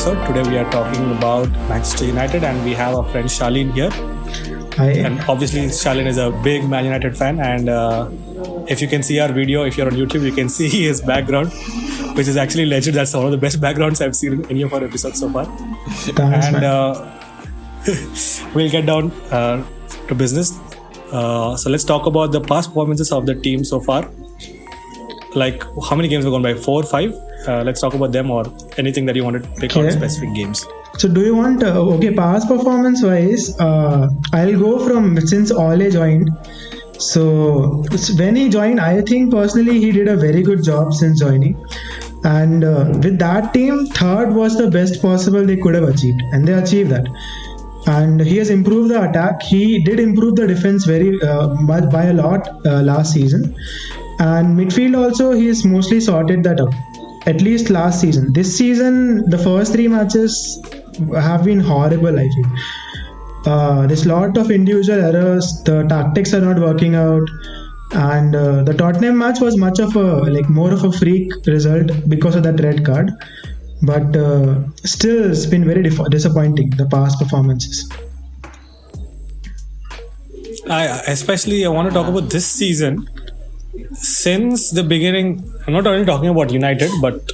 episode. Today we are talking about Manchester United and we have our friend Shalin here. Hi. And obviously Shalin is a big Man United fan, and if you can see our video, if you're on YouTube, you can see his background, which is actually legit. That's one of the best backgrounds I've seen in any of our episodes so far. Thanks, And man. we'll get down to business. So let's talk about the past performances of the team so far. Like, how many games have gone by? 4, 5? Let's talk about them, or anything that you want to pick on specific games. So do you want, past performance wise, I'll go from since Ole joined. So when he joined, I think personally he did a very good job since joining. And with that team, third was the best possible they could have achieved. And they achieved that. And he has improved the attack. He did improve the defense very much by a lot last season. And midfield also, he has mostly sorted that out. At least last season. This season, the first 3 matches have been horrible, I think. There's a lot of individual errors. The tactics are not working out. And the Tottenham match was much of more of a freak result because of that red card. But still, it's been very disappointing, the past performances. I want to talk about this season. Since the beginning, I'm not only talking about United, but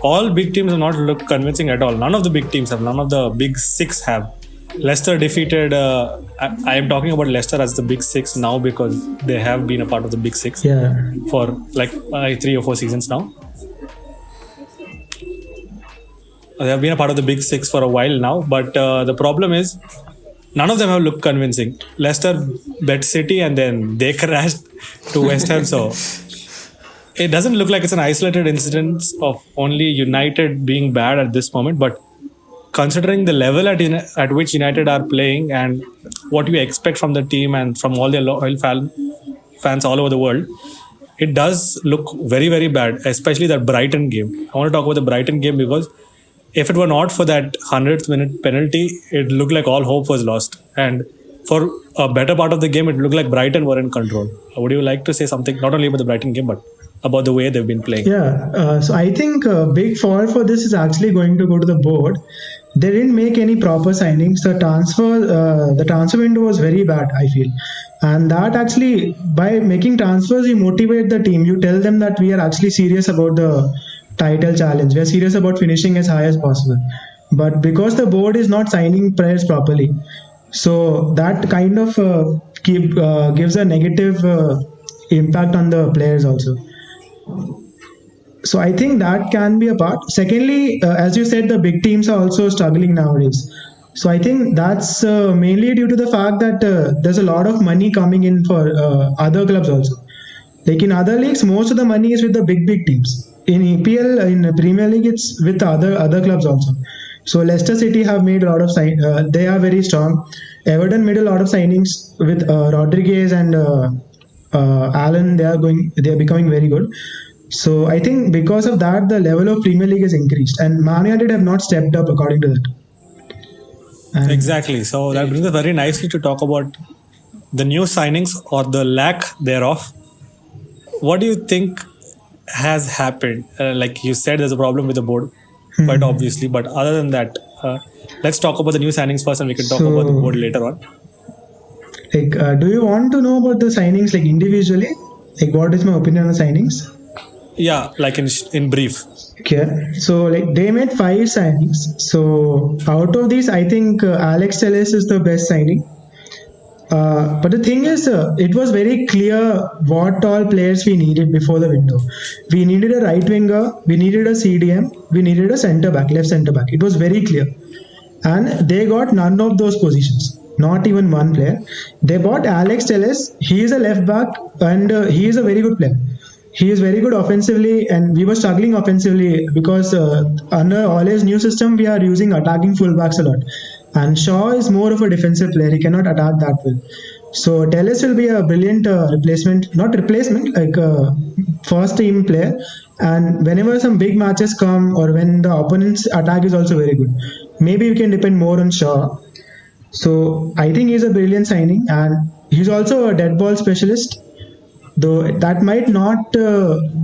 all big teams have not looked convincing at all. None of the big teams have. None of the big 6 have. Leicester defeated. I am talking about Leicester as the big 6 now because they have been a part of the big 6 for like 3 or 4 seasons now. They have been a part of the big 6 for a while now, but the problem is none of them have looked convincing. Leicester bet City and then they crashed to West Ham. So it doesn't look like it's an isolated incident of only United being bad at this moment. But considering the level at which United are playing and what you expect from the team and from all their loyal fans all over the world, it does look very, very bad, especially that Brighton game. I want to talk about the Brighton game because if it were not for that 100th minute penalty, it looked like all hope was lost. And for a better part of the game, it looked like Brighton were in control. Would you like to say something, not only about the Brighton game, but about the way they've been playing? So I think a big fault for this is actually going to go to the board. They didn't make any proper signings. The transfer window was very bad, I feel. And that actually, by making transfers, you motivate the team. You tell them that we are actually serious about the title challenge. We are serious about finishing as high as possible. But because the board is not signing players properly, so that kind of gives a negative impact on the players also. So I think that can be a part. Secondly, as you said, the big teams are also struggling nowadays. So I think that's mainly due to the fact that there's a lot of money coming in for other clubs also. Like in other leagues, most of the money is with the big teams. In EPL, in the Premier League, it's with other clubs also. So Leicester City have made a lot of they are very strong. Everton made a lot of signings with Rodriguez and Allen. They are becoming very good. So I think because of that, the level of Premier League has increased, and Man United have not stepped up according to that. And exactly. So that brings us very nicely to talk about the new signings or the lack thereof. What do you think has happened? Like you said, there's a problem with the board, quite obviously. But other than that, let's talk about the new signings first, and we can talk about the board later on. Do you want to know about the signings like individually? Like, what is my opinion on the signings? Yeah, like in brief. Okay, so they made 5 signings. So out of these, I think Alex Telles is the best signing. But the thing is, it was very clear what all players we needed before the window. We needed a right winger, we needed a CDM, we needed a centre back, left centre back. It was very clear. And they got none of those positions. Not even one player. They bought Alex Telles. He is a left back and he is a very good player. He is very good offensively, and we were struggling offensively because under Ole's new system, we are using attacking fullbacks a lot. And Shaw is more of a defensive player. He cannot attack that well. So Telles will be a brilliant like a first team player. And whenever some big matches come or when the opponent's attack is also very good, maybe we can depend more on Shaw. So I think he's a brilliant signing, and he's also a dead ball specialist. Though that might not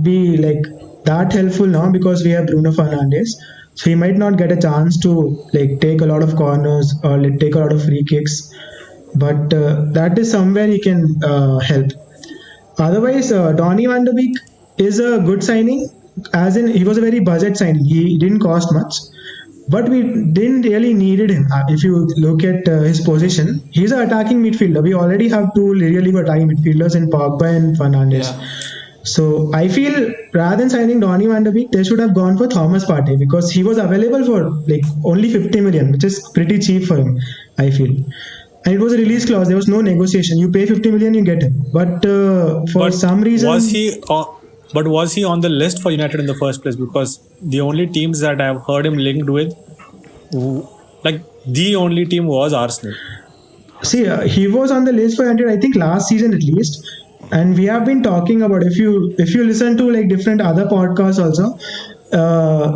be like that helpful now because we have Bruno Fernandes. so he might not get a chance to like take a lot of corners or like, take a lot of free kicks. But that is somewhere he can help. Otherwise, Donny van de Beek is a good signing, as in he was a very budget signing. He didn't cost much, but we didn't really needed him. If you look at his position, he's an attacking midfielder. We already have two really good attacking midfielders in Pogba and Fernandes. Yeah. So I feel rather than signing Donny van de Beek, they should have gone for Thomas Partey because he was available for like only 50 million, which is pretty cheap for him, I feel. And it was a release clause. There was no negotiation. You pay 50 million, you get him. But for some reason, was he? But was he on the list for United in the first place? Because the only teams that I've heard him linked with, like the only team was Arsenal. See, he was on the list for United, I think last season at least. And we have been talking about, if you listen to like different other podcasts also,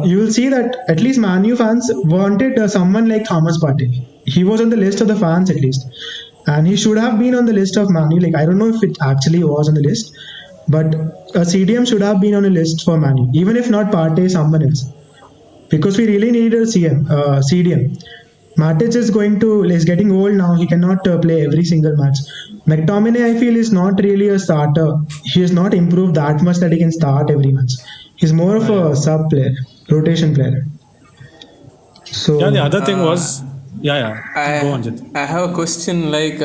you will see that at least Man U fans wanted someone like Thomas Partey. He was on the list of the fans at least, and he should have been on the list of Man U. Like I don't know if it actually was on the list, but a CDM should have been on a list for Man U, even if not Partey, someone else, because we really need a CDM. Matic is getting old now. He cannot play every single match. McTominay, I feel, is not really a starter. He has not improved that much that he can start every match. He's more of a sub player, rotation player. So Yeah, the other thing was, go on, Jit. I have a question. Like,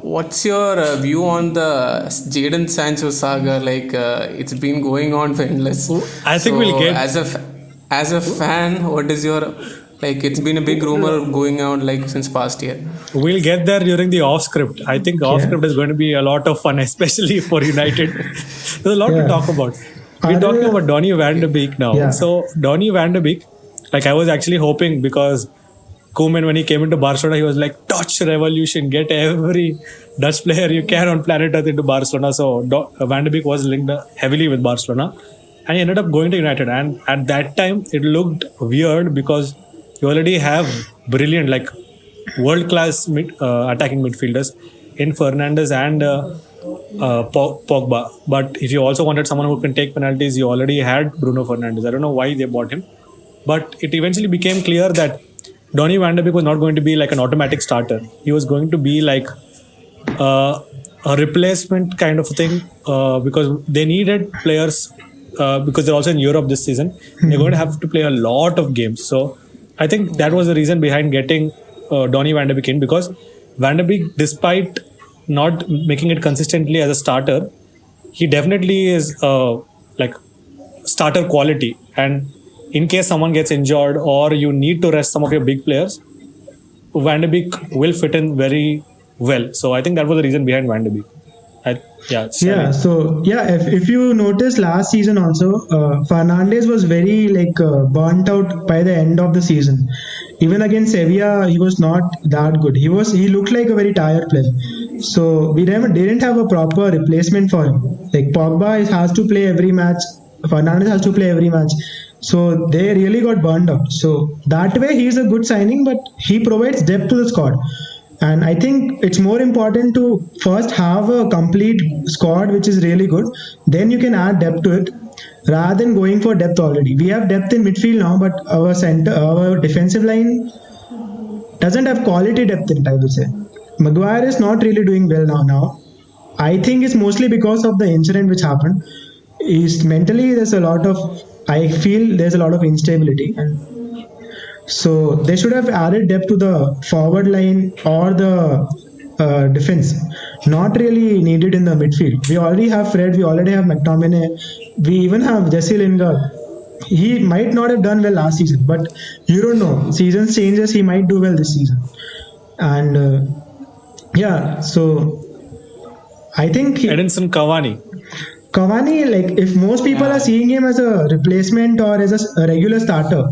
what's your view on the Jadon Sancho saga? Like, it's been going on for endless. I think we'll get- as a fan. What is your like? It's been a big rumor going on like since past year. We'll get there during the off script. I think off script is going to be a lot of fun, especially for United. There's a lot to talk about. We're talking about Donny van de Beek now. Yeah. So Donny van de Beek, like I was actually hoping, because Koeman, when he came into Barcelona, he was like, Dutch revolution, get every Dutch player you can on planet Earth into Barcelona. So Van de Beek was linked heavily with Barcelona, and he ended up going to United. And at that time, it looked weird because you already have brilliant, like world-class attacking midfielders in Fernandes and Pogba. But if you also wanted someone who can take penalties, you already had Bruno Fernandes. I don't know why they bought him, but it eventually became clear that Donny van de Beek was not going to be like an automatic starter. He was going to be like a replacement kind of thing, because they needed players, because they're also in Europe this season. They're going to have to play a lot of games. So I think that was the reason behind getting Donny van de Beek in, because Van de Beek, despite not making it consistently as a starter, he definitely is like starter quality. And in case someone gets injured or you need to rest some of your big players, Van de Beek will fit in very well. So I think that was the reason behind Van de Beek. If you notice last season also, Fernandes was very burnt out by the end of the season. Even against Sevilla, he was not that good. He looked like a very tired player. So we didn't have a proper replacement for him. Like Pogba has to play every match, Fernandes has to play every match. So they really got burned out. So that way he's a good signing, but he provides depth to the squad. And I think it's more important to first have a complete squad which is really good. Then you can add depth to it rather than going for depth already. We have depth in midfield now, but our defensive line doesn't have quality depth in it, I would say. Maguire is not really doing well now. I think it's mostly because of the incident which happened. Mentally, I feel there's a lot of instability. And so they should have added depth to the forward line or the defense. Not really needed in the midfield. We already have Fred, we already have McTominay, we even have Jesse Lingard. He might not have done well last season, but you don't know. Seasons changes, he might do well this season. And so I think Edinson Cavani, if most people are seeing him as a replacement or as a regular starter,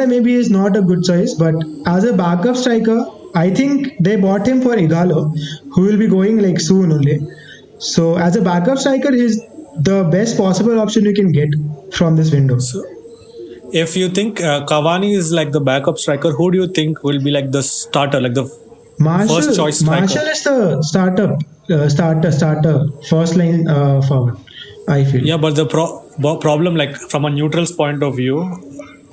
maybe he's not a good choice, but as a backup striker, I think they bought him for Ighalo, who will be going soon only. So as a backup striker, he's the best possible option you can get from this window. So if you think Cavani is like the backup striker, who do you think will be like the starter, like the first choice striker? Martial is the starter, first line forward, I feel. Yeah, but the problem, like from a neutral's point of view,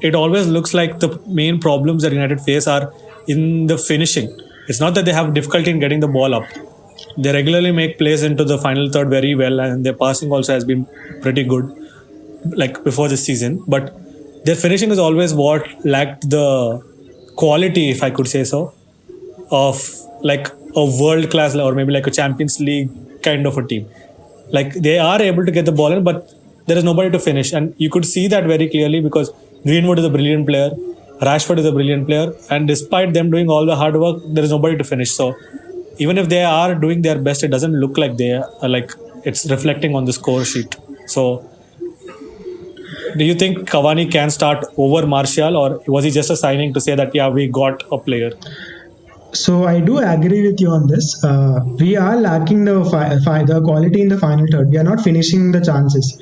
it always looks like the main problems that United face are in the finishing. It's not that they have difficulty in getting the ball up. They regularly make plays into the final third very well, and their passing also has been pretty good, like before this season. But their finishing is always what lacked the quality, if I could say so, of like a world class or maybe like a Champions League kind of a team. Like they are able to get the ball in, but there is nobody to finish, and you could see that very clearly because Greenwood is a brilliant player, Rashford is a brilliant player, and despite them doing all the hard work, there is nobody to finish. So even if they are doing their best, it doesn't look like they are like it's reflecting on the score sheet. So do you think Cavani can start over Martial, or was he just a signing to say that yeah, we got a player? So I do agree with you on this. We are lacking the quality in the final third. We are not finishing the chances.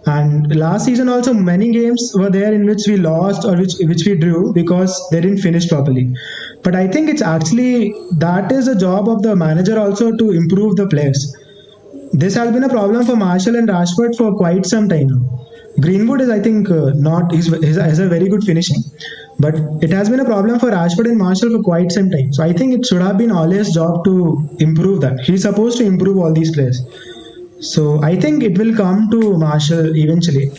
And last season also many games were there in which we lost or which we drew because they didn't finish properly. But I think it's actually that is a job of the manager also to improve the players. This has been a problem for Martial and Rashford for quite some time now. Greenwood is, I think, not has a very good finishing, but it has been a problem for Rashford and Martial for quite some time. So I think it should have been Ole's job to improve that. He's supposed to improve all these players. So I think it will come to Martial eventually,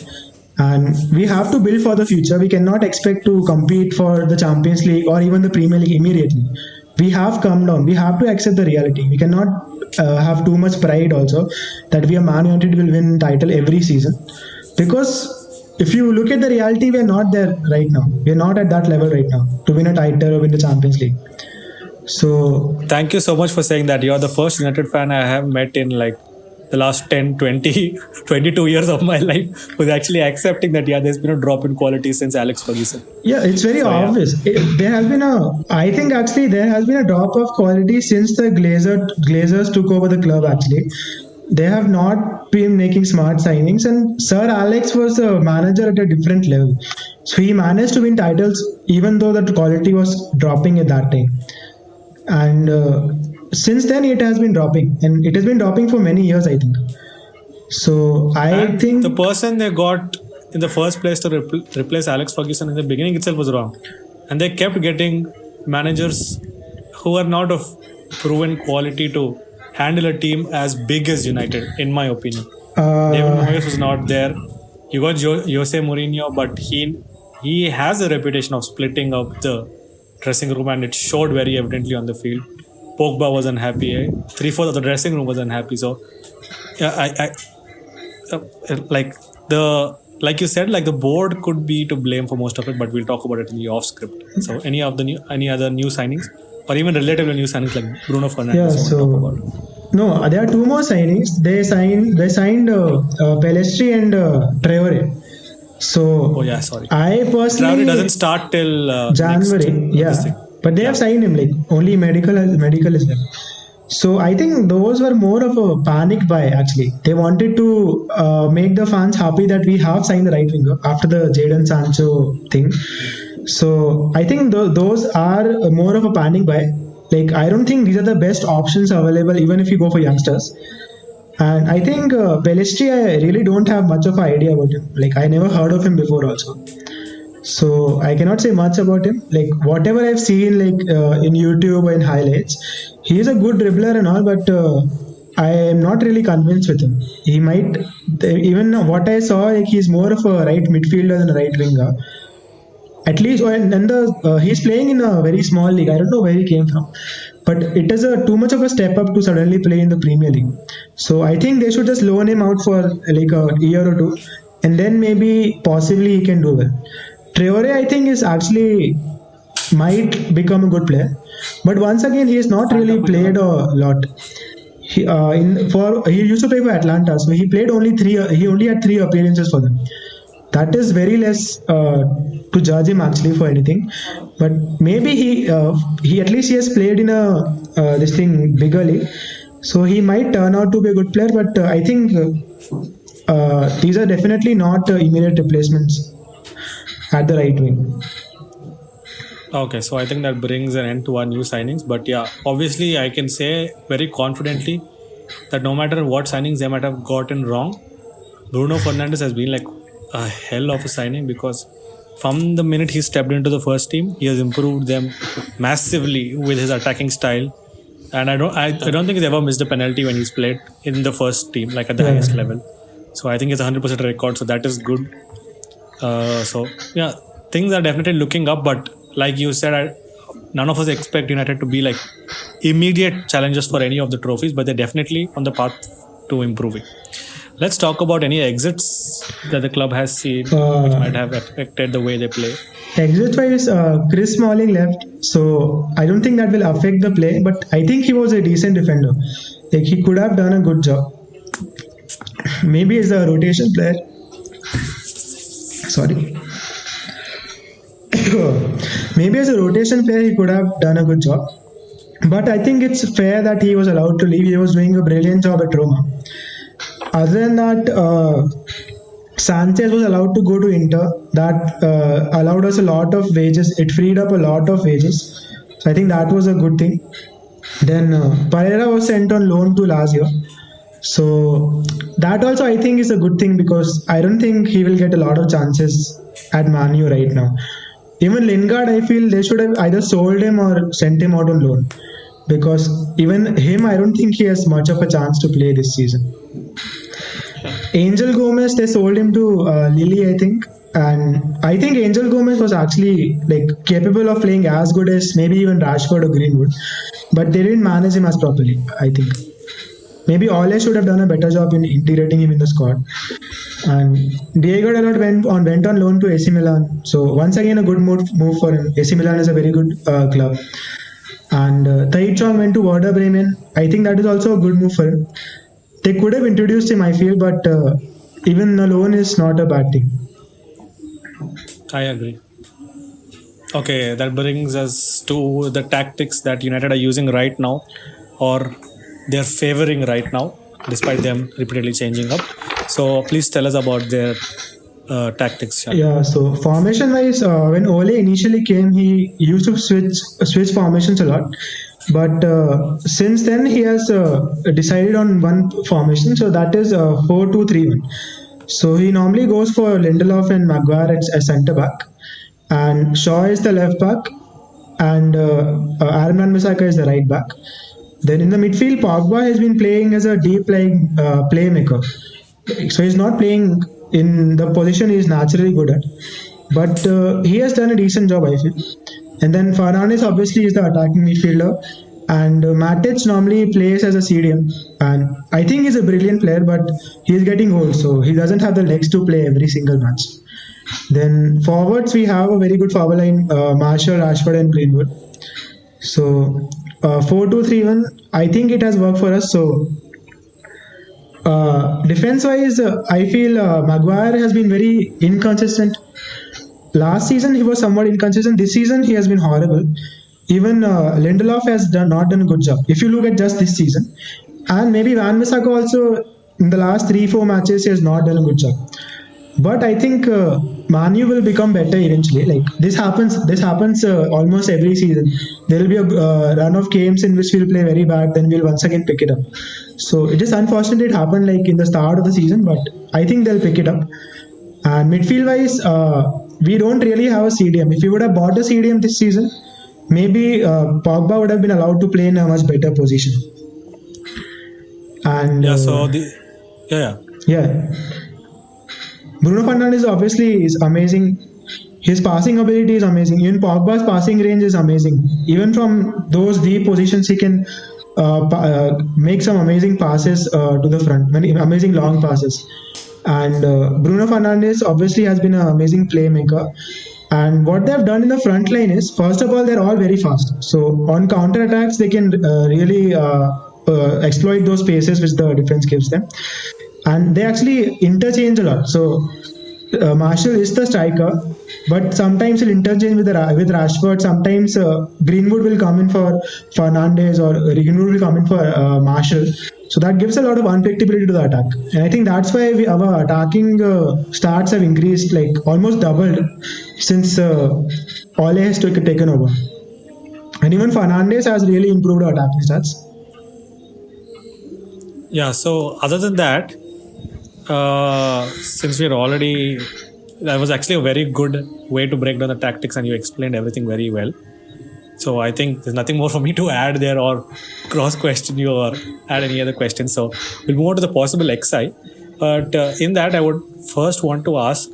and we have to build for the future. We cannot expect to compete for the Champions League or even the Premier League immediately. We have come down. We have to accept the reality. We cannot have too much pride also that we are Man United will win title every season. Because if you look at the reality, we are not there right now. We are not at that level right now to win a title or win the Champions League. So thank you so much for saying that. You're the first United fan I have met in like the last 10, 20, 22 years of my life who's actually accepting that yeah, there's been a drop in quality since Alex Ferguson. Yeah, it's very obvious. There has been I think actually there has been a drop of quality since the Glazers took over the club actually. They have not been making smart signings, and Sir Alex was a manager at a different level. So he managed to win titles even though the quality was dropping at that time. And since then it has been dropping, and it has been dropping for many years, I think. So I think the person they got in the first place to replace Alex Ferguson in the beginning itself was wrong, and they kept getting managers who are not of proven quality to handle a team as big as United, in my opinion. David Moyes was not there. You got Jose Mourinho, but he has a reputation of splitting up the dressing room, and it showed very evidently on the field. Pogba was unhappy. 3/4 of the dressing room was unhappy. So, yeah, like you said, like the board could be to blame for most of it, but we'll talk about it in the off script. So, any other new signings, or even relatively new signings like Bruno Fernandes? Yeah, Talk about. No, there are two more signings. They signed Pellistri and Traore. So Oh yeah, sorry. I personally Traore doesn't start till January. next, But they have signed him, like only medical is left. So I think those were more of a panic buy actually. They wanted to make the fans happy that we have signed the right winger after the Jadon Sancho thing. So I think those are more of a panic buy. Like I don't think these are the best options available even if you go for youngsters. And I think Pellistri, I really don't have much of an idea about him. Like I never heard of him before also. So I cannot say much about him. Like whatever I've seen, like in YouTube or in highlights, he is a good dribbler and all, but I am not really convinced with him. He might even what I saw, like he's more of a right midfielder than a right winger. At least, and he's playing in a very small league. I don't know where he came from, but it is too much of a step up to suddenly play in the Premier League. So I think they should just loan him out for like a year or two, and then maybe possibly he can do well. Traore, I think, is actually might become a good player, but once again, he has not really played a lot. He used to play for Atlanta, so he played only he only had 3 appearances for them. That is very less to judge him actually for anything. But maybe he at least he has played in a bigger league, so he might turn out to be a good player. But I think these are definitely not immediate replacements at the right wing. Okay, so I think that brings an end to our new signings. But yeah, obviously I can say very confidently that no matter what signings they might have gotten wrong, Bruno Fernandes has been like a hell of a signing, because from the minute he stepped into the first team, he has improved them massively with his attacking style. And I don't think he's ever missed a penalty when he's played in the first team, like at the highest level. So I think it's 100% record. So that is good. So yeah, things are definitely looking up. But like you said, none of us expect United to be like immediate challengers for any of the trophies, but they're definitely on the path to improving. Let's talk about any exits that the club has seen which might have affected the way they play. Exit wise, Chris Smalling left, so I don't think that will affect the play. But I think he was a decent defender. Like he could have done a good job. Maybe as a rotation player. Sorry. Maybe as a rotation player, he could have done a good job. But I think it's fair that he was allowed to leave. He was doing a brilliant job at Roma. Other than that, Sanchez was allowed to go to Inter. That allowed us a lot of wages. It freed up a lot of wages. So I think that was a good thing. Then Pereira was sent on loan to Lazio. So that also I think is a good thing because I don't think he will get a lot of chances at Man U right now. Even Lingard, I feel they should have either sold him or sent him out on loan. Because even him, I don't think he has much of a chance to play this season. Angel Gomez, they sold him to Lille, I think. And I think Angel Gomez was actually like capable of playing as good as maybe even Rashford or Greenwood. But they didn't manage him as properly, I think. Maybe Ole should have done a better job in integrating him in the squad. And Diego Dalot went on loan to AC Milan. So once again, a good move for him. AC Milan is a very good club. And Tai Chong went to Werder Bremen. I think that is also a good move for him. They could have introduced him, I feel, but even a loan is not a bad thing. I agree. Okay, that brings us to the tactics that United are using right now, or they're favoring right now, despite them repeatedly changing up. So please tell us about their tactics. Shan. Yeah, so formation wise, when Ole initially came, he used to switch formations a lot. But since then, he has decided on one formation, so that is 4-2-3-1. So he normally goes for Lindelof and Maguire as centre back, and Shaw is the left back, and Aaron Wan-Bissaka is the right back. Then in the midfield, Pogba has been playing as a deep lying playmaker. So he's not playing in the position he's naturally good at. But he has done a decent job, I feel. And then Fernandes obviously is the attacking midfielder. And Matic normally plays as a CDM. And I think he's a brilliant player, but he's getting old. So he doesn't have the legs to play every single match. Then forwards, we have a very good forward line, Martial, Rashford and Greenwood. So 4-2-3-1, I think it has worked for us. So defense-wise, I feel Maguire has been very inconsistent. Last season he was somewhat inconsistent. This season he has been horrible. Even Lindelof has not done a good job. If you look at just this season, and maybe Wan-Bissaka also in the last 3-4 matches he has not done a good job. But I think Man U will become better eventually. Like this happens almost every season. There will be a run of games in which we'll play very bad, then we'll once again pick it up. So it is unfortunate it happened like in the start of the season, but I think they'll pick it up. And midfield wise, we don't really have a CDM. If we would have bought a CDM this season, maybe Pogba would have been allowed to play in a much better position. And Bruno Fernandes obviously is amazing. His passing ability is amazing. Even Pogba's passing range is amazing. Even from those deep positions, he can make some amazing passes to the front, many amazing long passes. And Bruno Fernandes obviously has been an amazing playmaker. And what they've done in the front line is, first of all, they're all very fast. So on counter attacks, they can really exploit those spaces which the defense gives them. And they actually interchange a lot. So Martial is the striker, but sometimes he'll interchange with Rashford. Sometimes Greenwood will come in for Fernandes, or Greenwood will come in for Martial. So that gives a lot of unpredictability to the attack. And I think that's why our attacking starts have increased, like almost doubled since Ole has taken over. And even Fernandes has really improved our attacking stats. Yeah, so other than that, since we're already that was actually a very good way to break down the tactics, and you explained everything very well. So I think there's nothing more for me to add there or cross question you or add any other questions. So we'll move on to the possible XI. But in that, I would first want to ask,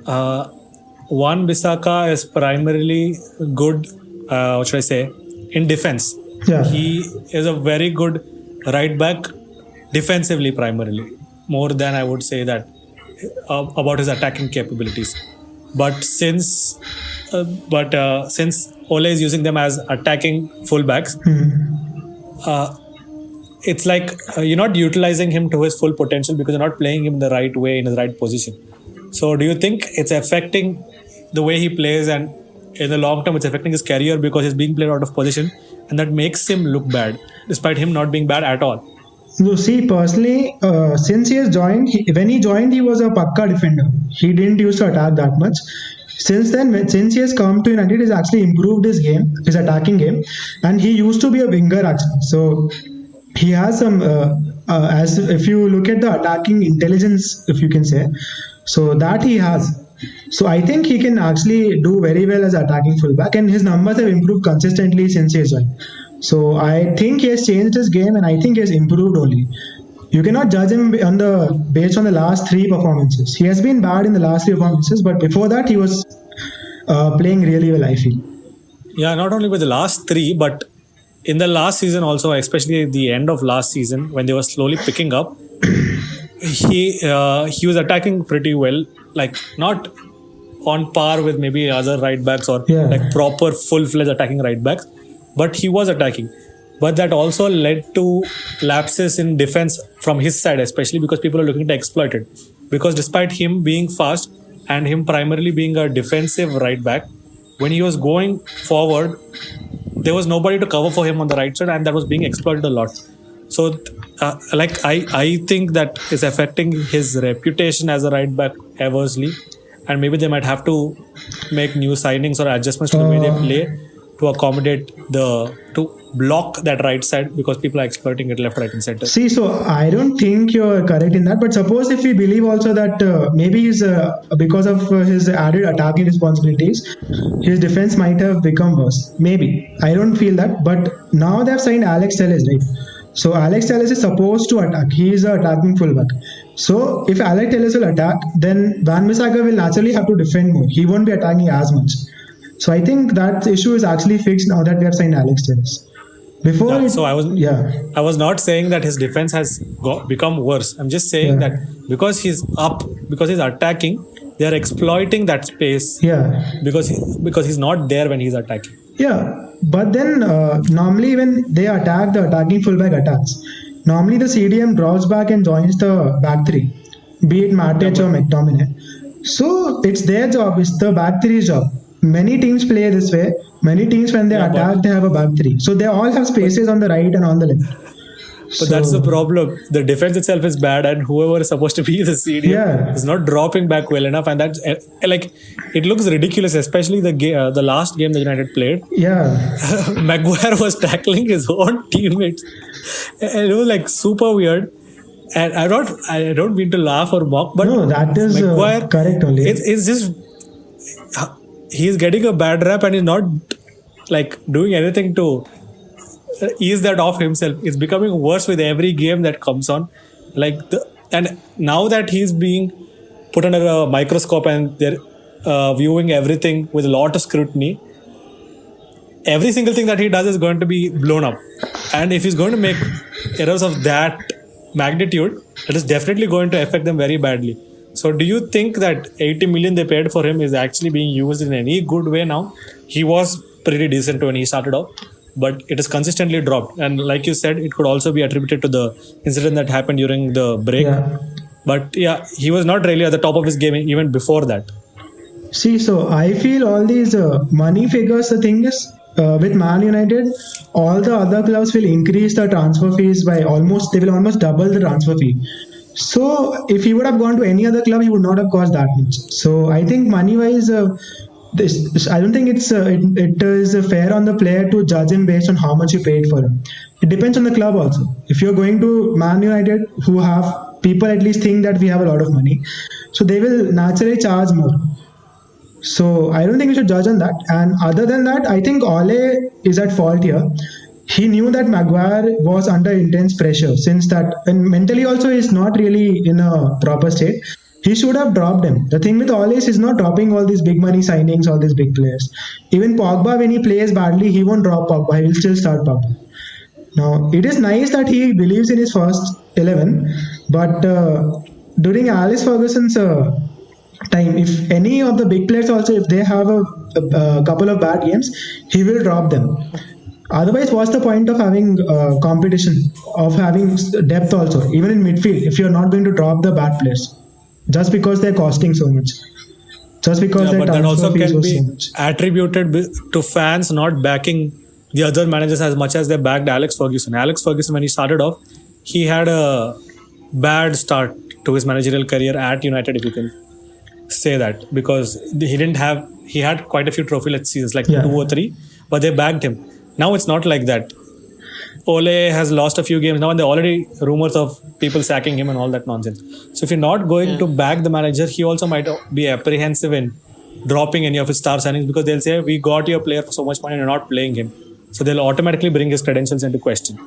Wan Bissaka is primarily good, what should I say, in defense. Yeah. He is a very good right back defensively primarily, more than I would say that about his attacking capabilities. But since Ole is using them as attacking fullbacks, it's like you're not utilizing him to his full potential because you're not playing him the right way in his right position. So do you think it's affecting the way he plays, and in the long term it's affecting his career because he's being played out of position, and that makes him look bad despite him not being bad at all? So see, personally, since he has joined, when he joined, he was a pakka defender. He didn't used to attack that much. Since then, since he has come to United, he's actually improved his game, his attacking game, and he used to be a winger actually. So he has some, as if you look at the attacking intelligence, if you can say, so that he has. So I think he can actually do very well as attacking fullback, and his numbers have improved consistently since he has joined. So I think he has changed his game, and I think he has improved only. You cannot judge him based on the last 3 performances. He has been bad in the last 3 performances, but before that he was playing really well, I feel. Yeah, not only with the last 3, but in the last season also, especially at the end of last season when they were slowly picking up, he was attacking pretty well, like not on par with maybe other right backs or like proper full-fledged attacking right backs, but he was attacking. But that also led to lapses in defense from his side, especially because people are looking to exploit it. Because despite him being fast and him primarily being a defensive right back, when he was going forward, there was nobody to cover for him on the right side, and that was being exploited a lot. So, I think that is affecting his reputation as a right back adversely, and maybe they might have to make new signings or adjustments to the way they play to accommodate to block that right side, because people are exploiting it left, right, and center. See, so I don't think you're correct in that. But suppose if we believe also that maybe he's because of his added attacking responsibilities, his defense might have become worse. Maybe. I don't feel that. But now they've signed Alex Telles, right? So Alex Telles is supposed to attack. He is an attacking fullback. So if Alex Telles will attack, then Wan Bissaka will naturally have to defend more. He won't be attacking as much. So I think that issue is actually fixed now that we have signed Alex Telles. Before, I was not saying that his defense has become worse. I'm just saying that because he's up, because he's attacking, they are exploiting that space. Because he's not there when he's attacking. But then normally when they attack, the attacking fullback attacks. Normally the CDM drops back and joins the back 3, be it Matic or McTominay. So it's their job, it's the back 3's job. Many teams play this way. Many teams, when they attack, they have a back 3. So they all have spaces on the right and on the left. But that's the problem. The defense itself is bad, and whoever is supposed to be the CDM is not dropping back well enough, and that's like it looks ridiculous. Especially the last game that United played. Maguire was tackling his own teammates, and it was like super weird. And I don't mean to laugh or mock, but no, that is Maguire, correct only. It's just he's getting a bad rap, and he's not like doing anything to ease that off himself. It's becoming worse with every game that comes on. And now that he's being put under a microscope and they're viewing everything with a lot of scrutiny, every single thing that he does is going to be blown up. And if he's going to make errors of that magnitude, it is definitely going to affect them very badly. So do you think that 80 million they paid for him is actually being used in any good way now? He was pretty decent when he started off, but it is consistently dropped. And like you said, it could also be attributed to the incident that happened during the break. But he was not really at the top of his game even before that. See, so I feel all these money figures, the thing is, with Man United, all the other clubs will increase the transfer fees by they will almost double the transfer fee. So if he would have gone to any other club, he would not have cost that much. So I think money-wise, I don't think it is fair on the player to judge him based on how much you paid for him. It depends on the club also. If you're going to Man United, who have people at least think that we have a lot of money, so they will naturally charge more. So I don't think we should judge on that. And other than that, I think Ole is at fault here. He knew that Maguire was under intense pressure since that, and mentally also he's not really in a proper state. He should have dropped him. The thing with Ole is he's not dropping all these big money signings, all these big players. Even Pogba, when he plays badly, he won't drop Pogba. He will still start Pogba. Now, it is nice that he believes in his first 11, but during Alex Ferguson's time, if any of the big players also, if they have a couple of bad games, he will drop them. Otherwise, what's the point of having competition, of having depth also, even in midfield, if you're not going to drop the bad players just because they're costing so much, just because their but that transfer also fees can was be so much. attributed to fans not backing the other managers as much as they backed Alex Ferguson. Alex Ferguson, when he started off, he had a bad start to his managerial career at United, if you can say that, because he had quite a few trophy-less seasons, like 2 or 3, but they backed him. Now it's not like that. Ole has lost a few games now, and there are already rumors of people sacking him and all that nonsense. So if you're not going to back the manager, he also might be apprehensive in dropping any of his star signings, because they'll say, we got your player for so much money and you're not playing him. So they'll automatically bring his credentials into question.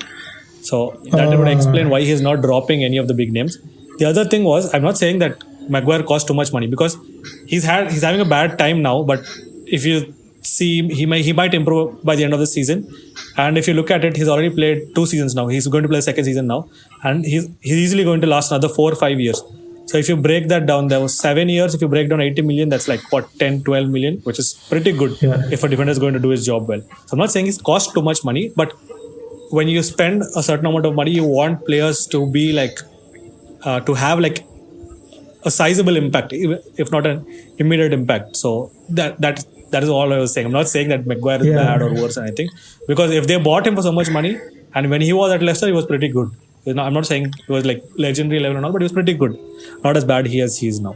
So that would explain why he's not dropping any of the big names. The other thing was, I'm not saying that Maguire cost too much money, because he's having a bad time now, but if you see, he might improve by the end of the season. And if you look at it, he's already played 2 seasons now. He's going to play the second season now, and he's easily going to last another 4 or 5 years. So if you break that down, there was 7 years. If you break down 80 million, that's like 10, 12 million, which is pretty good if a defender is going to do his job well. So I'm not saying it's cost too much money, but when you spend a certain amount of money, you want players to be like, to have like a sizable impact, if not an immediate impact. So that is all I was saying. I'm not saying that Maguire is bad or worse or anything, because if they bought him for so much money, and when he was at Leicester, he was pretty good. I'm not saying he was like legendary level and all, but he was pretty good. Not as bad he is now.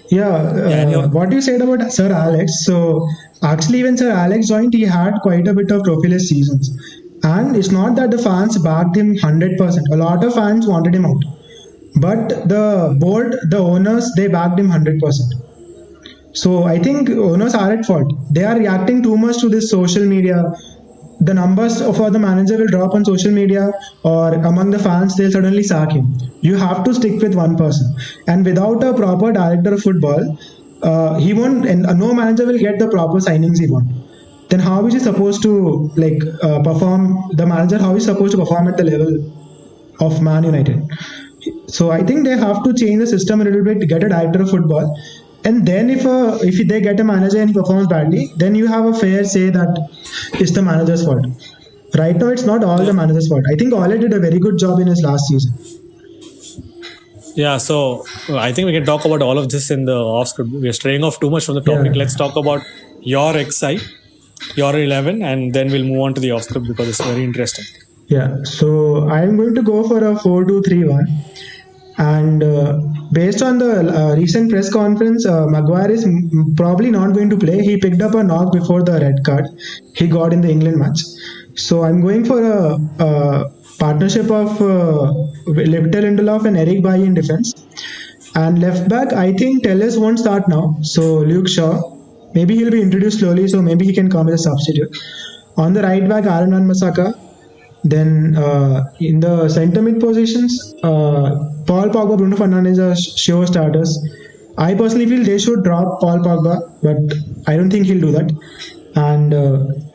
What you said about Sir Alex, so actually when Sir Alex joined, he had quite a bit of trophy-less seasons. And it's not that the fans backed him 100%. A lot of fans wanted him out. But the board, the owners, they backed him 100%. So I think owners are at fault. They are reacting too much to this social media. The numbers for the manager will drop on social media, or among the fans, they'll suddenly sack him. You have to stick with one person. And without a proper director of football, he won't, and no manager will get the proper signings he wants. Then how is he supposed to perform? The manager, how is he supposed to perform at the level of Man United? So I think they have to change the system a little bit to get a director of football. And then if they get a manager and he performs badly, then you have a fair say that it's the manager's fault. Right now, it's not all the manager's fault. I think Ole did a very good job in his last season. Yeah, so I think we can talk about all of this in the off script. We are straying off too much from the topic. Let's talk about your XI, your 11, and then we'll move on to the off script because it's very interesting. Yeah, so I'm going to go for a 4-2-3-1. And based on the recent press conference, Maguire is probably not going to play. He picked up a knock before the red card he got in the England match. So I'm going for a partnership of Victor Lindelof and Eric Bailly in defense. And left back, I think Telles won't start now. So Luke Shaw, maybe he'll be introduced slowly, so maybe he can come as a substitute. On the right back, Aaron Wan-Bissaka. Then in the centre mid positions, Paul Pogba, Bruno Fernandes are sure starters. I personally feel they should drop Paul Pogba, but I don't think he'll do that. And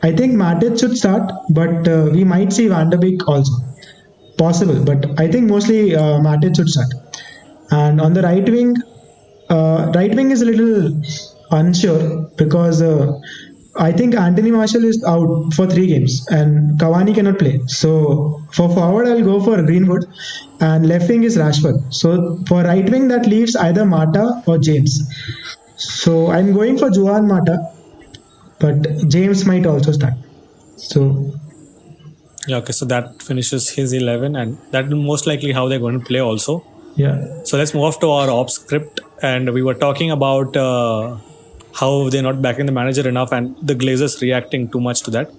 I think Matic should start, but we might see Van der Beek also. Possible, but I think mostly Matic should start. And on the right wing is a little unsure because I think Anthony Martial is out for 3 games and Cavani cannot play. So for forward, I'll go for Greenwood, and left wing is Rashford. So for right wing, that leaves either Mata or James. So I'm going for Juan Mata, but James might also start. So yeah, okay, so that finishes his 11, and that will most likely how they're going to play also. Yeah. So let's move off to our ops script, and we were talking about how they're not backing the manager enough and the Glazers reacting too much to that.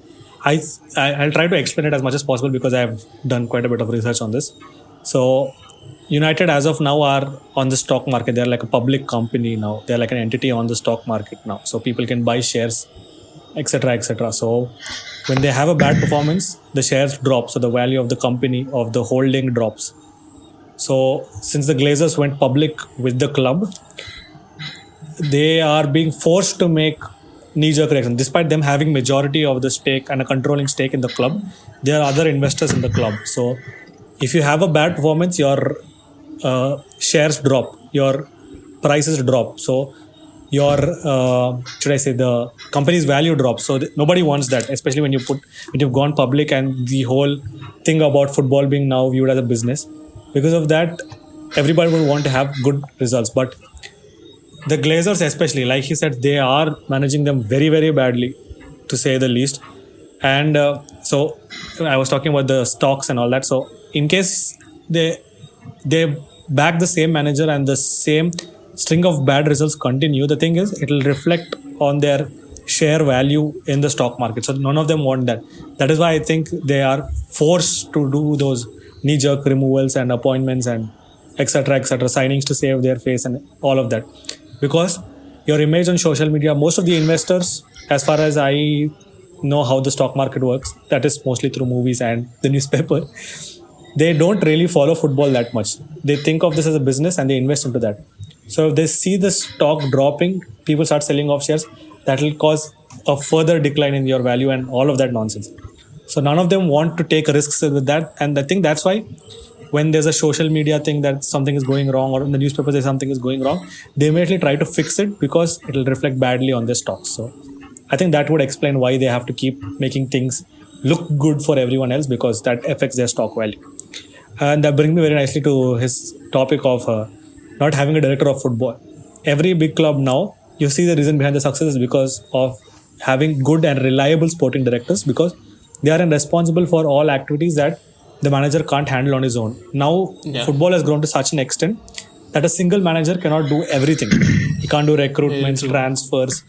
I'll try to explain it as much as possible because I've done quite a bit of research on this. So United as of now are on the stock market. They're like a public company now. They're like an entity on the stock market now. So people can buy shares, etc., etc. So when they have a bad performance, the shares drop. So the value of the company, of the holding, drops. So since the Glazers went public with the club, they are being forced to make knee-jerk reaction. Despite them having majority of the stake and a controlling stake in the club, there are other investors in the club. So if you have a bad performance, your shares drop, your prices drop. So your should I say the company's value drops. So nobody wants that, especially when you've gone public and the whole thing about football being now viewed as a business. Because of that, everybody would want to have good results. But the Glazers, especially, like he said, they are managing them very, very badly, to say the least. And so I was talking about the stocks and all that. So in case they back the same manager and the same string of bad results continue, the thing is it will reflect on their share value in the stock market. So none of them want that. That is why I think they are forced to do those knee-jerk removals and appointments and etc., signings to save their face and all of that. Because your image on social media, most of the investors, as far as I know how the stock market works, that is mostly through movies and the newspaper, they don't really follow football that much. They think of this as a business and they invest into that. So if they see the stock dropping, people start selling off shares, that will cause a further decline in your value and all of that nonsense. So none of them want to take risks with that. And I think that's why when there's a social media thing that something is going wrong, or in the newspaper say something is going wrong, they immediately try to fix it because it will reflect badly on their stocks. So I think that would explain why they have to keep making things look good for everyone else, because that affects their stock value. And that brings me very nicely to his topic of not having a director of football. Every big club now, you see the reason behind the success is because of having good and reliable sporting directors, because they are responsible for all activities that the manager can't handle on his own. Now, football has grown to such an extent that a single manager cannot do everything. He can't do recruitments, transfers,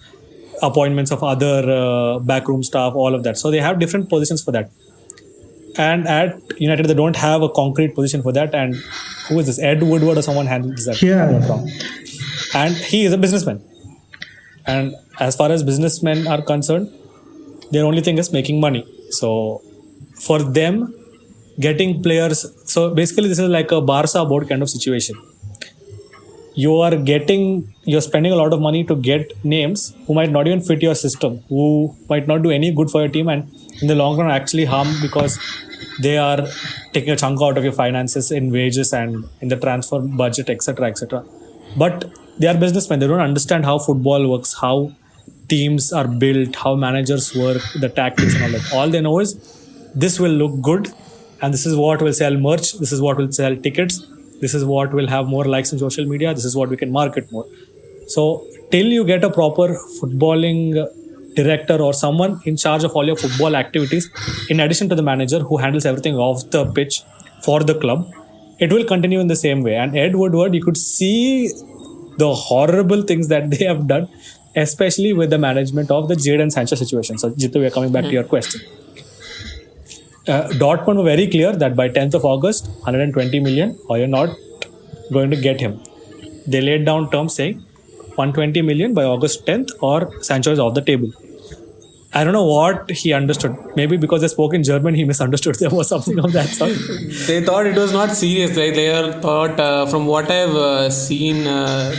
appointments of other backroom staff, all of that. So they have different positions for that. And at United, they don't have a concrete position for that. And who is this? Ed Woodward or someone handles that? Yeah. And he is a businessman. And as far as businessmen are concerned, their only thing is making money. So for them, getting players, so basically this is like a Barca board kind of situation. You're spending a lot of money to get names who might not even fit your system, who might not do any good for your team, and in the long run actually harm, because they are taking a chunk out of your finances in wages and in the transfer budget, etc. But they are businessmen. They don't understand how football works, how teams are built, how managers work, the tactics and all that. All they know is this will look good, and this is what will sell merch, this is what will sell tickets, this is what will have more likes on social media, this is what we can market more. So till you get a proper footballing director or someone in charge of all your football activities, in addition to the manager who handles everything off the pitch for the club, it will continue in the same way. And Ed Woodward, you could see the horrible things that they have done, especially with the management of the Jadon Sancho situation. So Jitu, we are coming back to your question. Dortmund were very clear that by 10th of August, 120 million, or you're not going to get him. They laid down terms saying 120 million by August 10th, or Sancho is off the table. I don't know what he understood. Maybe because they spoke in German, he misunderstood them or something of that sort. They thought it was not serious. Right? They thought, from what I've seen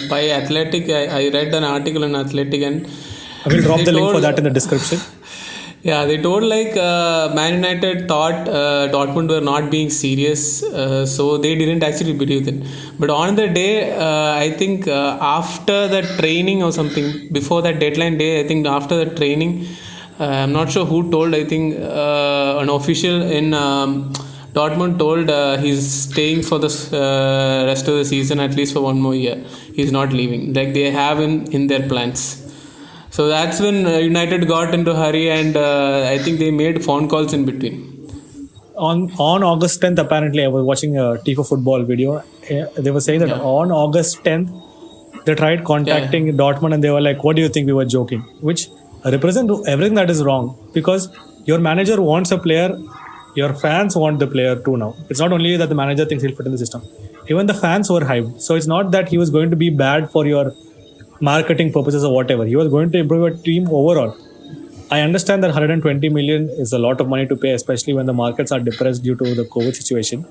by Athletic, I read an article in Athletic, and I will drop the link for that in the description. Yeah, they told like Man United thought Dortmund were not being serious, so they didn't actually believe it. But on the day, I think after the training or something, before that deadline day, I think after the training, I'm not sure who told, I think an official in Dortmund told he's staying for the rest of the season, at least for one more year. He's not leaving. Like they have him in their plans. So that's when United got into a hurry, and I think they made phone calls in between. On August 10th, apparently, I was watching a Tifo football video. They were saying that on August 10th, they tried contacting Dortmund, and they were like, what do you think? We were joking, which represents everything that is wrong, because your manager wants a player, your fans want the player too now. It's not only that the manager thinks he'll fit in the system. even the fans were hyped. So it's not that he was going to be bad for your marketing purposes or whatever. He was going to improve your team overall. I understand that 120 million is a lot of money to pay, especially when the markets are depressed due to the COVID situation.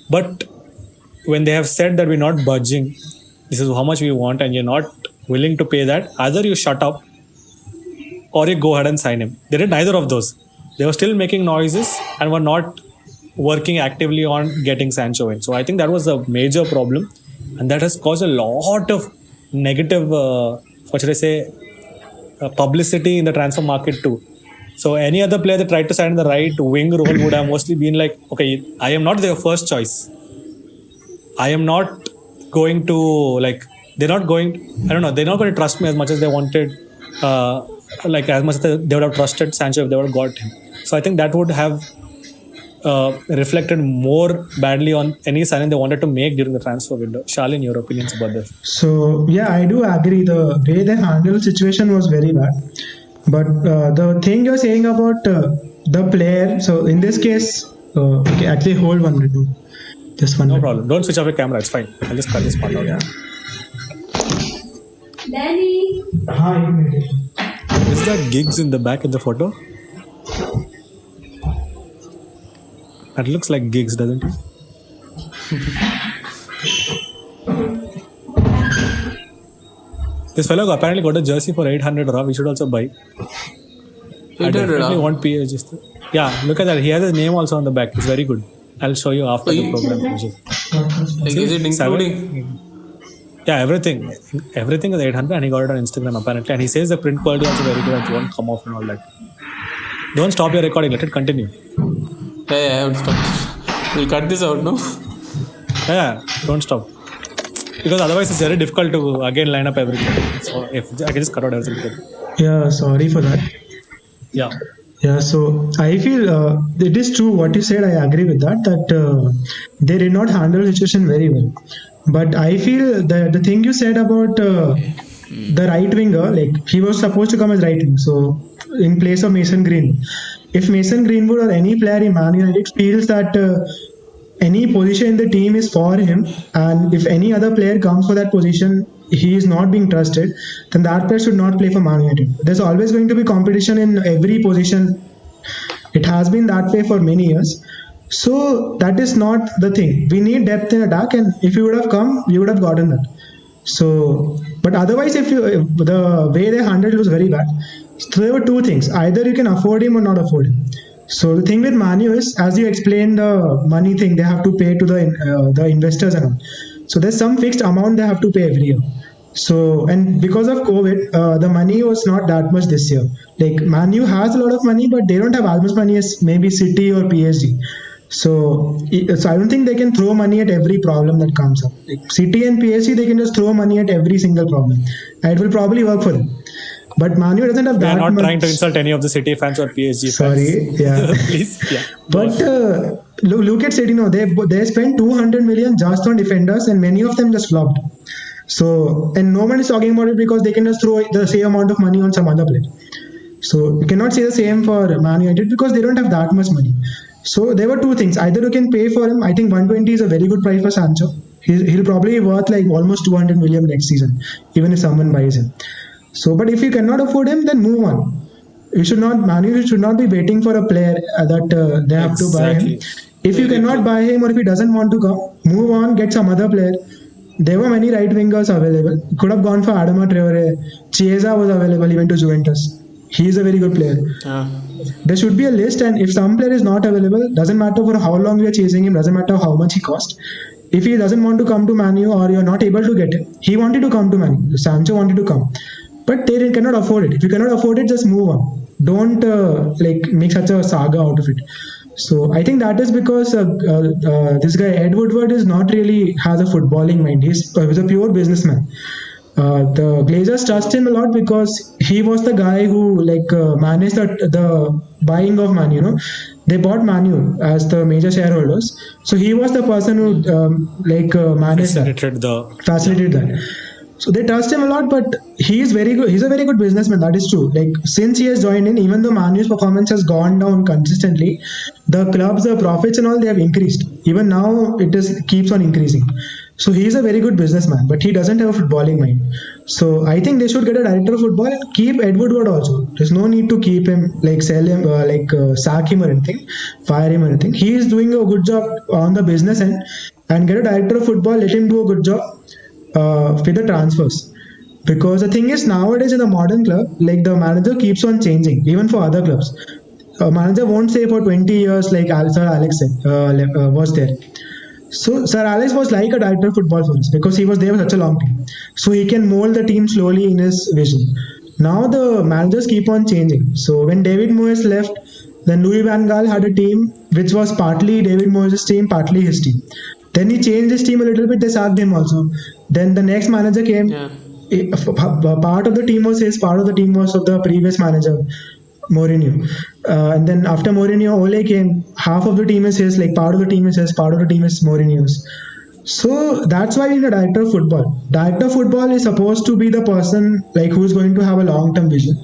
But when they have said that we're not budging, this is how much we want, and you're not willing to pay that, either you shut up or you go ahead and sign him. They did neither of those. They were still making noises and were not working actively on getting Sancho in. So I think that was a major problem, and that has caused a lot of negative, what should I say, publicity in the transfer market too. So any other player that tried to sign in the right wing role would have mostly been like, okay, I am not their first choice. I am not going to like. They're not going. I don't know. They're not going to trust me as much as they wanted. Like as much as they would have trusted Sancho if they would have got him. So I think that would have reflected more badly on any signing they wanted to make during the transfer window. Shalin, your opinions about this? So yeah, I do agree. The way they handled the situation was very bad. But the thing you're saying about the player, so in this case, okay, actually hold 1 minute. Just 1 No minute. problem. Don't switch off your camera. It's fine. I'll just cut this part out. Yeah. Danny. Hi. Is that Giggs in the back in the photo? That looks like Giggs, doesn't it? This fellow apparently got a jersey for 800 raw. We should also buy. I 800 definitely raw. want PSG. Yeah, look at that. He has his name also on the back. It's very good. I'll show you after the program finishes. Like, is it including? Yeah, everything. Everything is 800 and he got it on Instagram apparently. And he says the print quality also very good. It won't come off and all that. Don't stop your recording. Let it continue. Yeah, I haven't stopped. We'll cut this out, no? Yeah, don't stop. Because otherwise it's very difficult to again line up everything. So if I can just cut out everything. Yeah, sorry for that. Yeah. Yeah, so I feel it is true what you said. I agree with that. They did not handle the situation very well. But I feel that the thing you said about the right winger, like he was supposed to come as right wing, so in place of Mason Greenwood. If Mason Greenwood or any player in Man United feels that any position in the team is for him, and if any other player comes for that position, he is not being trusted, then that player should not play for Man United. There's always going to be competition in every position. It has been that way for many years. So that is not the thing. We need depth in attack, and if you would have come, you would have gotten that. So, but otherwise, if the way they handled it was very bad. So there were two things: either you can afford him or not afford him. So the thing with Manu is, as you explained, the money thing they have to pay to the investors and all. So there's some fixed amount they have to pay every year. So, and because of COVID, the money was not that much this year. Like Manu has a lot of money, but they don't have as much money as maybe City or PSG. So I don't think they can throw money at every problem that comes up. Like City and PSG, they can just throw money at every single problem, and it will probably work for them. But Manu doesn't have We that are not much. trying to insult any of the City fans or PSG fans. Sorry, yeah. Please, yeah. But look at City now. They spent 200 million just on defenders, and many of them just flopped. So, and no one is talking about it because they can just throw the same amount of money on some other player. So you cannot say the same for Man United because they don't have that much money. So there were two things. Either you can pay for him. I think 120 is a very good price for Sancho. He'll probably be worth like almost 200 million next season, even if someone buys him. So, but if you cannot afford him, then move on. Man United should not be waiting for a player that they have to buy him. If you cannot buy him or if he doesn't want to come, move on, get some other player. There were many right wingers available. Could have gone for Adama Traore. Chiesa was available. He went to Juventus. He is a very good player. There should be a list, and if some player is not available, doesn't matter for how long we are chasing him, doesn't matter how much he cost. If he doesn't want to come to Man U or you're not able to get him, he wanted to come to Man U. Sancho wanted to come, but they cannot afford it. If you cannot afford it, just move on. Don't make such a saga out of it. So I think that is because this guy Ed Woodward is not really has a footballing mind. He's a pure businessman. The Glazers trust him a lot because he was the guy who managed the buying of Man U. They bought Man U as the major shareholders. So he was the person who managed facilitated that. So they trust him a lot, but he is very good. He's a very good businessman. That is true. Like since he has joined in, even though Manu's performance has gone down consistently, the clubs, the profits and all, they have increased. Even now, it is keeps on increasing. So he is a very good businessman, but he doesn't have a footballing mind. So I think they should get a director of football and keep Ed Woodward also. There's no need to keep him, like sell him, sack him or anything, fire him or anything. He is doing a good job on the business end, and get a director of football. Let him do a good job with the transfers. Because the thing is, nowadays in the modern club, like the manager keeps on changing, even for other clubs. A manager won't stay for 20 years like Sir Alex said, was there. So Sir Alex was like a director of football for us because he was there for such a long time. So he can mold the team slowly in his vision. Now the managers keep on changing. So when David Moyes left, then Louis van Gaal had a team which was partly David Moyes' team, partly his team. Then he changed his team a little bit, they sacked him also. Then the next manager came. Yeah. Part of the team was his, part of the team was of the previous manager, Mourinho. And then after Mourinho, Ole came. Half of the team is his, like part of the team is his, part of the team is Mourinho's. So that's why we need a director of football. Director of football is supposed to be the person like who is going to have a long-term vision.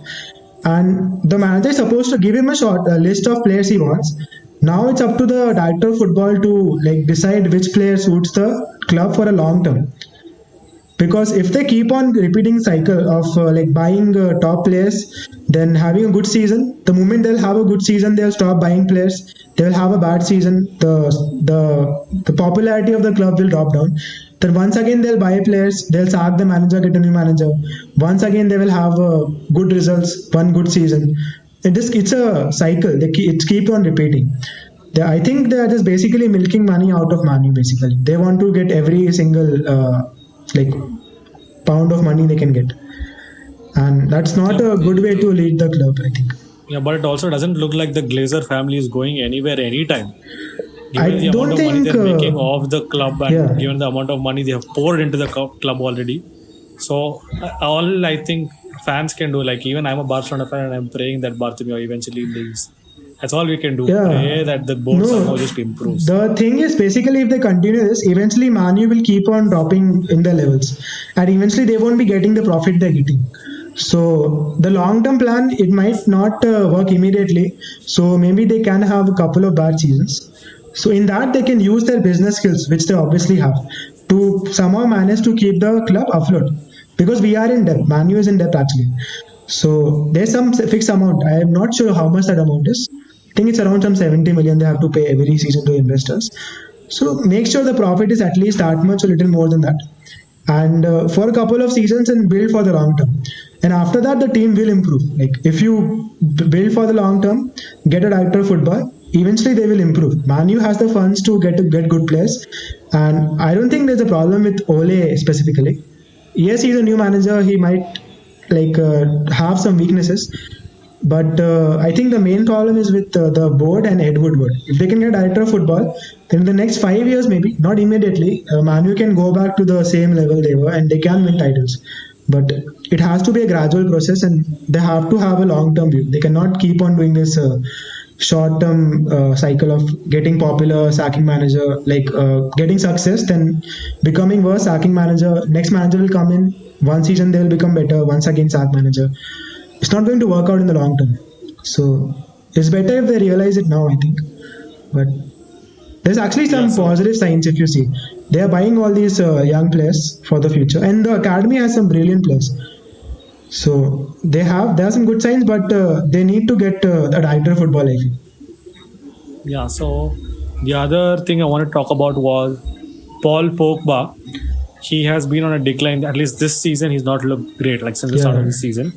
And the manager is supposed to give him a list of players he wants. Now it's up to the director of football to like decide which player suits the club for a long term. Because if they keep on repeating cycle of like buying top players, then having a good season, the moment they'll have a good season, they'll stop buying players. They'll have a bad season. The popularity of the club will drop down. Then once again they'll buy players. They'll sack the manager, get a new manager. Once again they will have good results, one good season. It's a cycle. It keeps on repeating. I think they are just basically milking money out of Manu. Basically, they want to get every single like pound of money they can get, and that's not a good way to lead the club, I think. Yeah, but it also doesn't look like the Glazer family is going anywhere anytime. Given the don't amount of money think, they're making off the club and yeah. given the amount of money they have poured into the club already. So all I think fans can do, like even I'm a Barcelona fan and I'm praying that Bartomeu eventually leaves. That's all we can do. Yeah. Pray that the board somehow just improves. The thing is, basically, if they continue this, eventually Manu will keep on dropping in the levels, and eventually they won't be getting the profit they're getting. So the long-term plan, it might not work immediately. So maybe they can have a couple of bad seasons. So in that, they can use their business skills, which they obviously have, to somehow manage to keep the club afloat. Because we are in debt. Manu is in debt actually. So there's some fixed amount. I am not sure how much that amount is. I think it's around some 70 million they have to pay every season to investors. So make sure the profit is at least that much, a little more than that. And for a couple of seasons and build for the long term. And after that, the team will improve. Like if you build for the long term, get a director of football, eventually they will improve. Manu has the funds to get good players. And I don't think there's a problem with Ole specifically. Yes, he's a new manager. He might have some weaknesses. But I think the main problem is with the board and Ed Woodward. If they can get director of football, then in the next 5 years, maybe not immediately, Manu can go back to the same level they were and they can win titles. But it has to be a gradual process and they have to have a long-term view. They cannot keep on doing this short-term cycle of getting popular, sacking manager, getting success, then becoming worse, sacking manager. Next manager will come in. One season they will become better. Once again, sack manager. It's not going to work out in the long term. So it's better if they realize it now, I think. But there's actually some positive signs if you see. They are buying all these young players for the future. And the academy has some brilliant players. So there are some good signs, but they need to get a director of football, I feel. Yeah, so the other thing I want to talk about was Paul Pogba. He has been on a decline. At least this season, he's not looked great, like since the start of the season.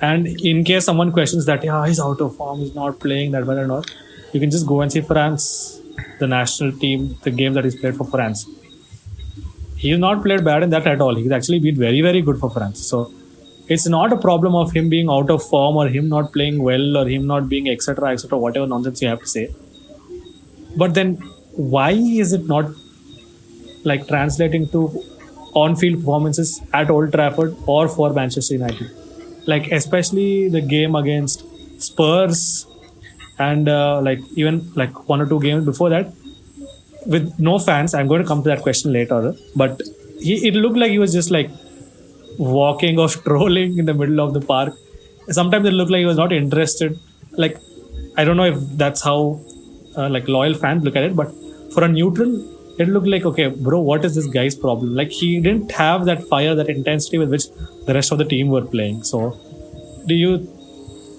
And in case someone questions that, he's out of form, he's not playing that well or not, you can just go and see France, the national team, the game that he's played for France. He's not played bad in that at all. He's actually been very, very good for France. So it's not a problem of him being out of form or him not playing well or him not being etc., whatever nonsense you have to say. But then why is it not translating to on-field performances at Old Trafford or for Manchester United? Especially the game against Spurs and even one or two games before that with no fans. I'm going to come to that question later, but it looked like he was just walking or strolling in the middle of the park. Sometimes it looked like he was not interested. Like, I don't know if that's how like loyal fans look at it, but for a neutral, it looked like, okay, bro, what is this guy's problem? Like, he didn't have that fire, that intensity with which the rest of the team were playing. So, do you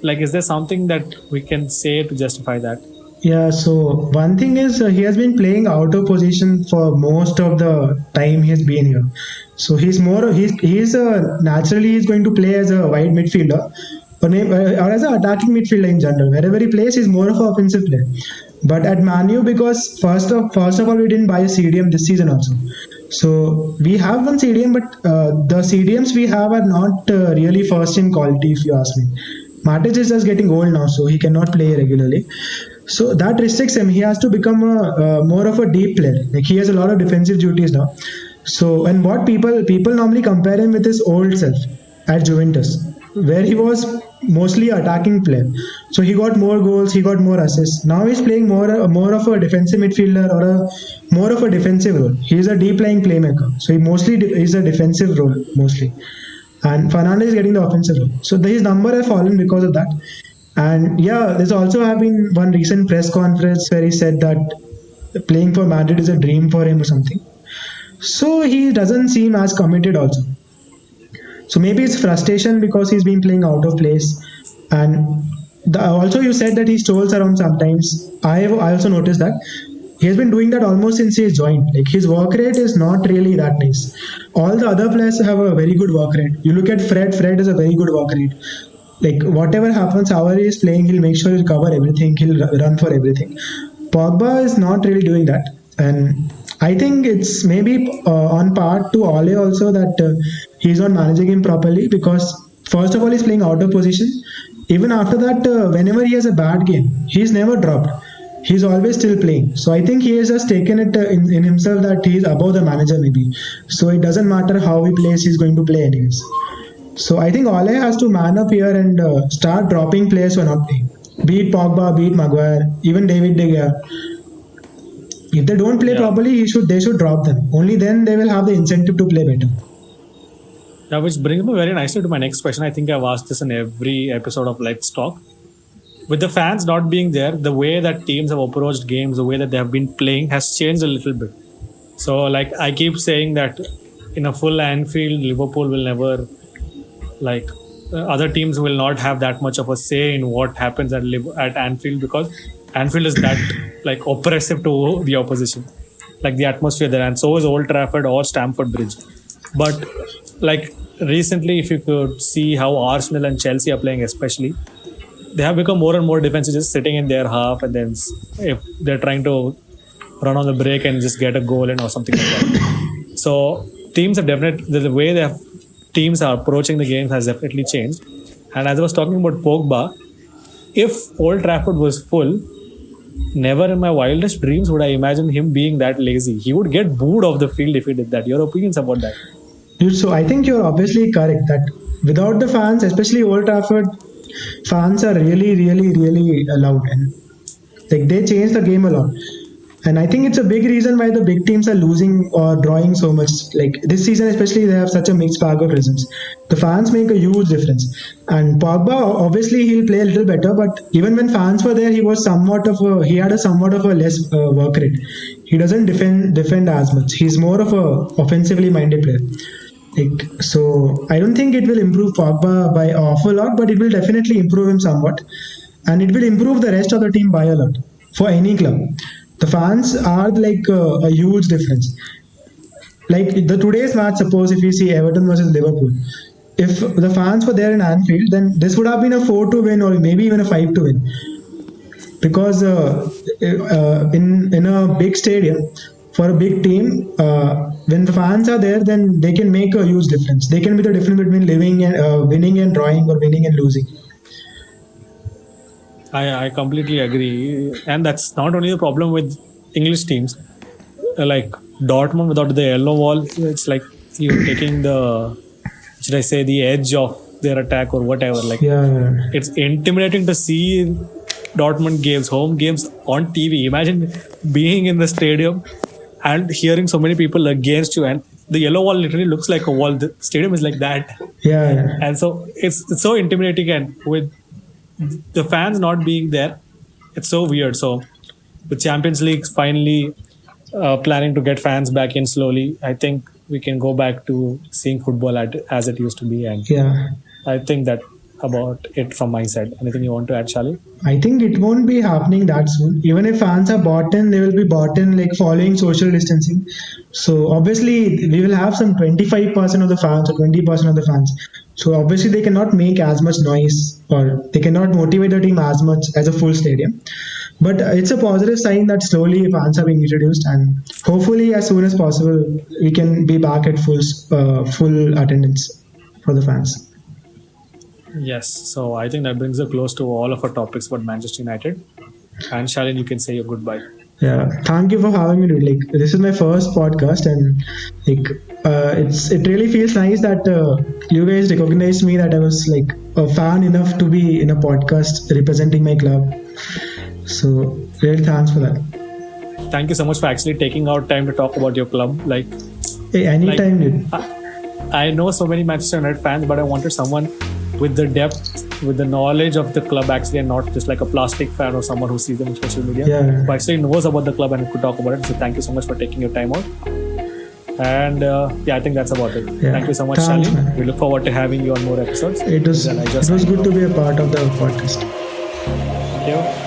like? Is there something that we can say to justify that? Yeah, so one thing is he has been playing out of position for most of the time he's been here. So he's naturally he's going to play as a wide midfielder or as an attacking midfielder in general. Wherever he plays, he's more of an offensive player. But at Manu, because first of all we didn't buy a CDM this season also. So we have one CDM, but the CDMs we have are not really first in quality, if you ask me. Matic is just getting old now, so he cannot play regularly. So that restricts him. He has to become a more of a deep player. Like he has a lot of defensive duties now. So and what people normally compare him with his old self at Juventus, where he was mostly attacking player. So he got more goals, he got more assists. Now he's playing more of a defensive midfielder or more of a defensive role. He is a deep lying playmaker. So he mostly is a defensive role mostly. And Fernandes is getting the offensive role. So his number has fallen because of that. And yeah, there's also have been one recent press conference where he said that playing for Madrid is a dream for him or something. So he doesn't seem as committed also. So maybe it's frustration because he's been playing out of place. And also you said that he strolls around sometimes. I also noticed that. He has been doing that almost since he's joined. Like his work rate is not really that nice. All the other players have a very good work rate. You look at Fred has a very good work rate. Like whatever happens, however he is playing, he'll make sure he'll cover everything, he'll run for everything. Pogba is not really doing that. And I think it's maybe on part to Ole also that he's not managing him properly because first of all he's playing out of position. Even after that, whenever he has a bad game, he's never dropped. He's always still playing. So I think he has just taken it in himself that he's above the manager maybe. So it doesn't matter how he plays, he's going to play anyways. So I think Ole has to man up here and start dropping players who are not playing. Be it Pogba, be it Maguire, even David De Gea. If they don't play properly, they should drop them. Only then they will have the incentive to play better. Yeah, which brings me very nicely to my next question. I think I've asked this in every episode of Let's Talk. With the fans not being there, the way that teams have approached games, the way that they have been playing has changed a little bit. So, like, I keep saying that in a full Anfield, Liverpool will never, like, other teams will not have that much of a say in what happens at Anfield because Anfield is that, like, oppressive to the opposition. Like, the atmosphere there. And so is Old Trafford or Stamford Bridge. But, like, recently, if you could see how Arsenal and Chelsea are playing especially, they have become more and more defensive, just sitting in their half, and then if they're trying to run on the break and just get a goal in or something like that. So teams have definitely, the way teams are approaching the games has definitely changed. And as I was talking about Pogba, if Old Trafford was full, never in my wildest dreams would I imagine him being that lazy. He would get booed off the field if he did that. Your opinions about that? Dude, so I think you're obviously correct that without the fans, especially Old Trafford, fans are really, really, really loud and like they change the game a lot. And I think it's a big reason why the big teams are losing or drawing so much. Like this season, especially, they have such a mixed bag of results. The fans make a huge difference. And Pogba, obviously, he'll play a little better. But even when fans were there, he had a somewhat of a less work rate. He doesn't defend as much. He's more of a offensively minded player. So I don't think it will improve Pogba by an awful lot, but it will definitely improve him somewhat, and it will improve the rest of the team by a lot for any club. The fans are like a huge difference. Like today's match, suppose if you see Everton versus Liverpool, if the fans were there in Anfield, then this would have been a 4-2 win or maybe even a 5-2 win, because in a big stadium, for a big team, when the fans are there, then they can make a huge difference. They can be the difference between winning and drawing or winning and losing. I completely agree. And that's not only the problem with English teams. Like Dortmund without the yellow wall, it's like you're taking the edge of their attack or whatever. Like It's intimidating to see Dortmund games, home games on TV. Imagine being in the stadium and hearing so many people against you, and the yellow wall literally looks like a wall. The stadium is like that, Yeah. and so it's so intimidating. And with the fans not being there, it's so weird. So with Champions League finally planning to get fans back in slowly, I think we can go back to seeing football as it used to be. And Yeah. I think that about it from my side. Anything you want to add, Charlie? I think it won't be happening that soon. Even if fans are bought in, they will be bought in like following social distancing. So obviously we will have some 25% of the fans or 20% of the fans. So obviously they cannot make as much noise or they cannot motivate the team as much as a full stadium. But it's a positive sign that slowly fans are being introduced, and hopefully as soon as possible we can be back at full attendance for the fans. Yes. So I think that brings us close to all of our topics about Manchester United. And Shalin, you can say your goodbye. Yeah, thank you for having me, dude. Like, this is my first podcast, and like, it really feels nice that you guys recognized me, that I was like a fan enough to be in a podcast representing my club. So, really thanks for that. Thank you so much for actually taking out time to talk about your club. Like, Hey, anytime, dude. I know so many Manchester United fans, but I wanted someone with the depth, with the knowledge of the club actually, and not just like a plastic fan or someone who sees them on social media, Yeah. who actually knows about the club and could talk about it. So thank you so much for taking your time out. And I think that's about it. Yeah. Thank you so much, Thanks, Shalin. man. We look forward to having you on more episodes. It was And I just good sign to off. be a part of the podcast. Thank you.